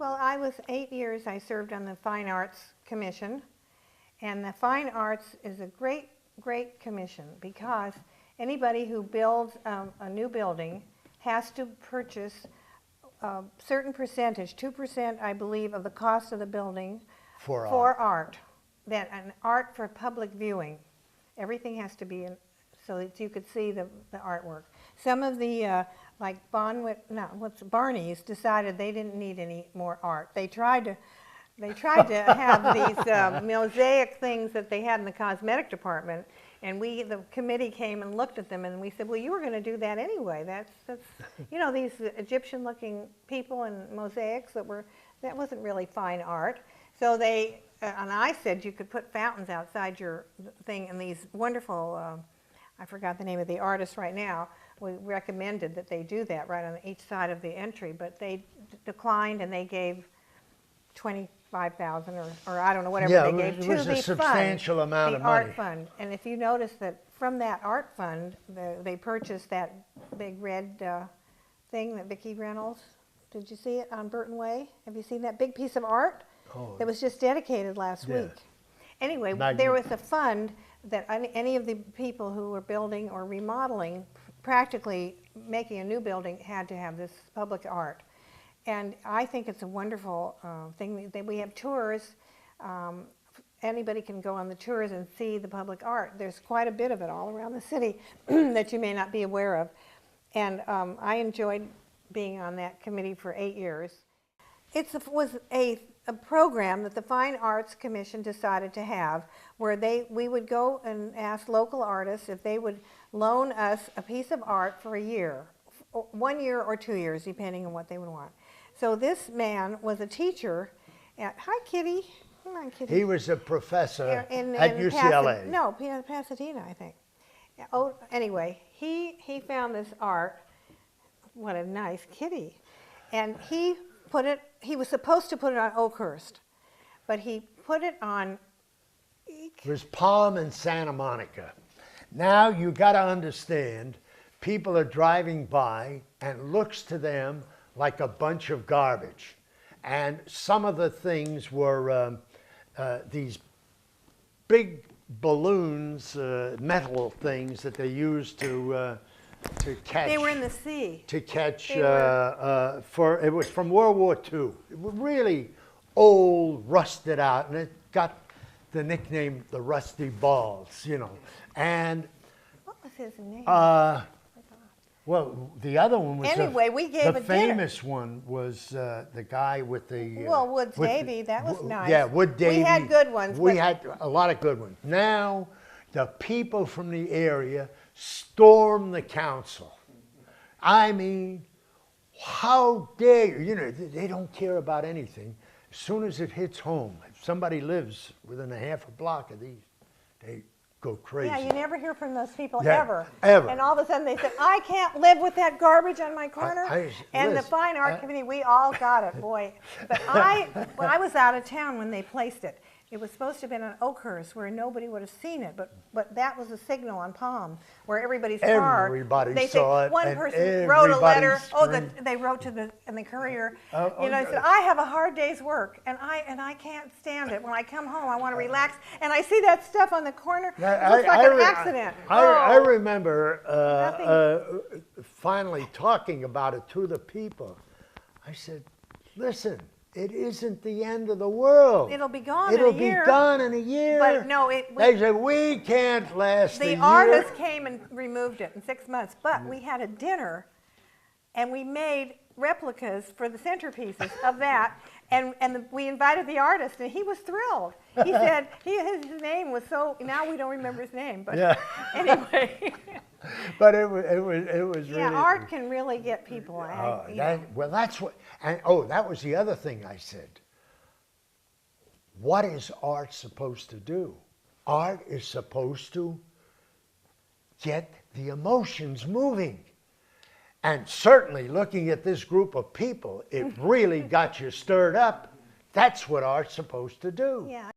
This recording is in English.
Well, I was 8 years, I served on the Fine Arts Commission. And the Fine Arts is a great, great commission because anybody who builds a new building has to purchase a certain percentage, 2% I believe, of the cost of the building for art. That an art for public viewing. Everything has to be in, so that you could see the artwork. Some of the, like Barney's decided they didn't need any more art. They tried to have these mosaic things that they had in the cosmetic department, and the committee came and looked at them, and we said, well, you were going to do that anyway. That's you know, these Egyptian-looking people and mosaics that wasn't really fine art. So they, and I said you could put fountains outside your thing, and these wonderful, I forgot the name of the artist right now, we recommended that they do that right on each side of the entry, but they declined, and they gave 25,000 or I don't know, whatever they gave to the fund. It was a substantial amount of money. The art fund. And if you notice that from that art fund, they purchased that big red thing that Vicki Reynolds, did you see it on Burton Way? Have you seen that big piece of art? Oh, that was just dedicated last week. Anyway, there was a fund that any of the people who were building or remodeling, practically making a new building, had to have this public art. And I think it's a wonderful thing that we have tours. Anybody can go on the tours and see the public art. There's quite a bit of it all around the city that you may not be aware of. And I enjoyed being on that committee for 8 years. It was a program that the Fine Arts Commission decided to have, where we would go and ask local artists if they would loan us a piece of art for a year, 1 year or 2 years, depending on what they would want. So this man was a teacher at, hi Kitty, come on Kitty. He was a professor at UCLA. No, Pasadena, I think. Oh, anyway, he found this art, what a nice kitty, and he was supposed to put it on Oakhurst, but he put it on It was Palm and Santa Monica. Now you got to understand, people are driving by and looks to them like a bunch of garbage. And some of the things were these big balloons, metal things that they used to catch. They were in the sea. To catch, it was from World War II. It was really old, rusted out, and it got the nickname the Rusty Balls, you know. And what was his name? Well, the other one was anyway. We gave the famous one was the guy with the Wood Davey. That was nice. Yeah, Wood Davey. We had good ones. We had a lot of good ones. Now, the people from the area storm the council. I mean, how dare you? You know, they don't care about anything. As soon as it hits home, if somebody lives within a half a block of these, they go crazy. Yeah, you never hear from those people ever. And all of a sudden they said, I can't live with that garbage on my corner. And the Fine Art Committee, we all got it, boy. But when I was out of town when they placed it, it was supposed to have been on Oakhurst where nobody would have seen it, but that was a signal on Palm where everybody's car. Everybody saw it. One person wrote a letter. They wrote to the Courier. You know, said, I have a hard day's work and I can't stand it. When I come home, I want to relax, and I see that stuff on the corner. It looks like an accident. I remember finally talking about it to the people. I said, listen. It isn't the end of the world. It'll be gone in a year. It'll be gone in a year. But no, they said, we can't last a year. The artist came and removed it in 6 months. But we had a dinner, and we made replicas for the centerpieces of that. And we invited the artist, and he was thrilled. He said his name was so, now we don't remember his name. But anyway. But it was really. Yeah, art can really get people. Well, that's what, and that was the other thing I said. What is art supposed to do? Art is supposed to get the emotions moving. And certainly looking at this group of people, it really got you stirred up. That's what art's supposed to do. Yeah.